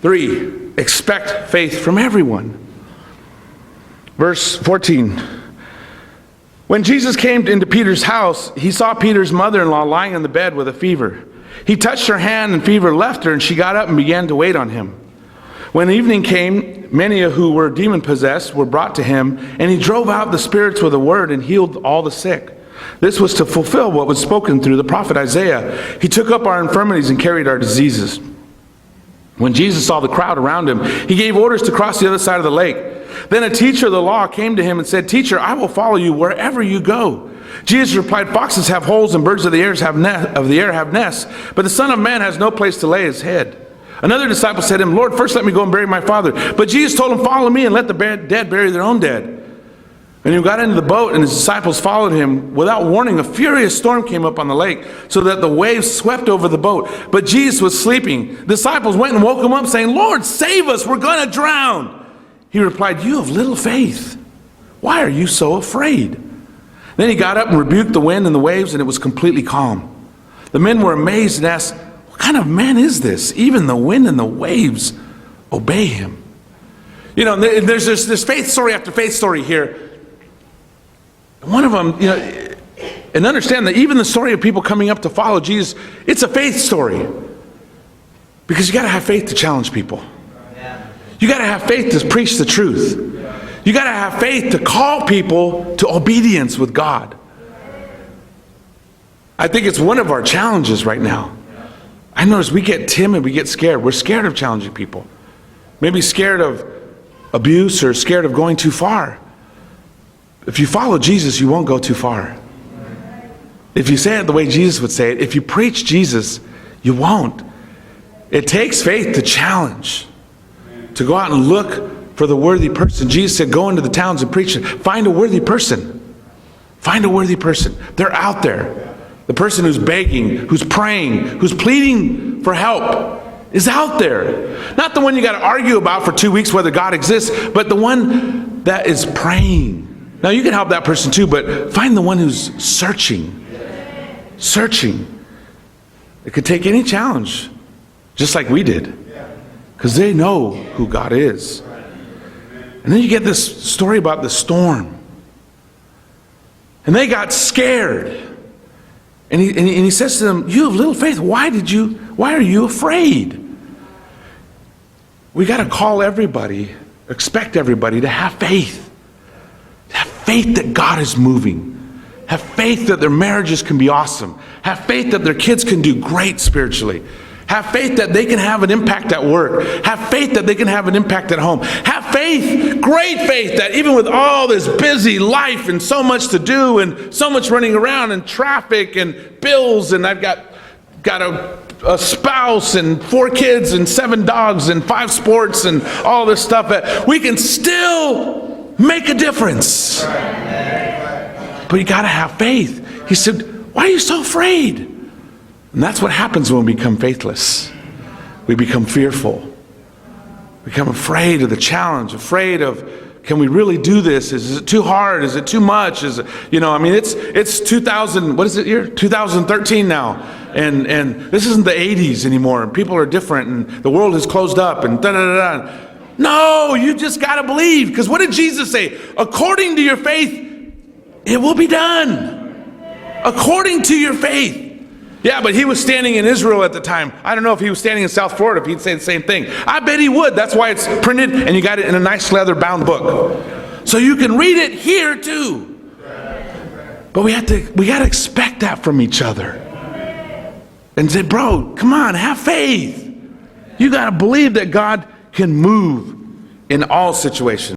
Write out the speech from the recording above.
3, expect faith from everyone. Verse 14. When Jesus came into Peter's house, he saw Peter's mother-in-law lying on the bed with a fever. He touched her hand, and fever left her, and she got up and began to wait on him. When evening came, many who were demon-possessed were brought to him, and he drove out the spirits with a word and healed all the sick. This was to fulfill what was spoken through the prophet Isaiah. He took up our infirmities and carried our diseases. When Jesus saw the crowd around him, he gave orders to cross the other side of the lake. Then a teacher of the law came to him and said, "Teacher, I will follow you wherever you go." Jesus replied, "Foxes have holes and birds of the air have nests, but the Son of Man has no place to lay his head." Another disciple said to him, "Lord, first let me go and bury my father." But Jesus told him, "Follow me and let the dead bury their own dead." And he got into the boat, and his disciples followed him. Without warning, a furious storm came up on the lake, so that the waves swept over the boat. But Jesus was sleeping. The disciples went and woke him up, saying, "Lord, save us, we're going to drown." He replied, "You have little faith. Why are you so afraid?" Then he got up and rebuked the wind and the waves, and it was completely calm. The men were amazed and asked, "What kind of man is this? Even the wind and the waves obey him." You know, there's this faith story after faith story here. One of them, and understand that even the story of people coming up to follow Jesus, it's a faith story. Because you got to have faith to challenge people. You got to have faith to preach the truth. You got to have faith to call people to obedience with God. I think it's one of our challenges right now. I notice we get timid, we get scared. We're scared of challenging people. Maybe scared of abuse or scared of going too far. If you follow Jesus, you won't go too far. If you say it the way Jesus would say it, if you preach Jesus, you won't. It takes faith to challenge, to go out and look for the worthy person. Jesus said, go into the towns and preach. Find a worthy person. Find a worthy person. They're out there. The person who's begging, who's praying, who's pleading for help is out there. Not the one you got to argue about for 2 weeks whether God exists, but the one that is praying. Now you can help that person too, but find the one who's searching. Searching. It could take any challenge, just like we did, because they know who God is. And then you get this story about the storm. And they got scared. And he says to them, "You have little faith. Why are you afraid?" We got to call everybody, expect everybody to have faith. Have faith that God is moving. Have faith that their marriages can be awesome. Have faith that their kids can do great spiritually. Have faith that they can have an impact at work. Have faith that they can have an impact at home. Have faith, great faith, that even with all this busy life and so much to do and so much running around and traffic and bills, and I've got a spouse and 4 kids and 7 dogs and 5 sports and all this stuff, that we can still make a difference. But you got to have faith. He said, "Why are you so afraid?" And that's what happens when we become faithless. We become fearful. We become afraid of the challenge, afraid of, can we really do this? Is it too hard? Is it too much? Is it, it's 2013 now. And this isn't the 80s anymore. And people are different and the world has closed up and da-da-da-da. No, you just got to believe. Because what did Jesus say? According to your faith, it will be done. According to your faith. Yeah, but he was standing in Israel at the time. I don't know if he was standing in South Florida if he'd say the same thing. I bet he would. That's why it's printed and you got it in a nice leather-bound book. So you can read it here too. But we got to expect that from each other. And say, bro, come on, have faith. You got to believe that God can move in all situations.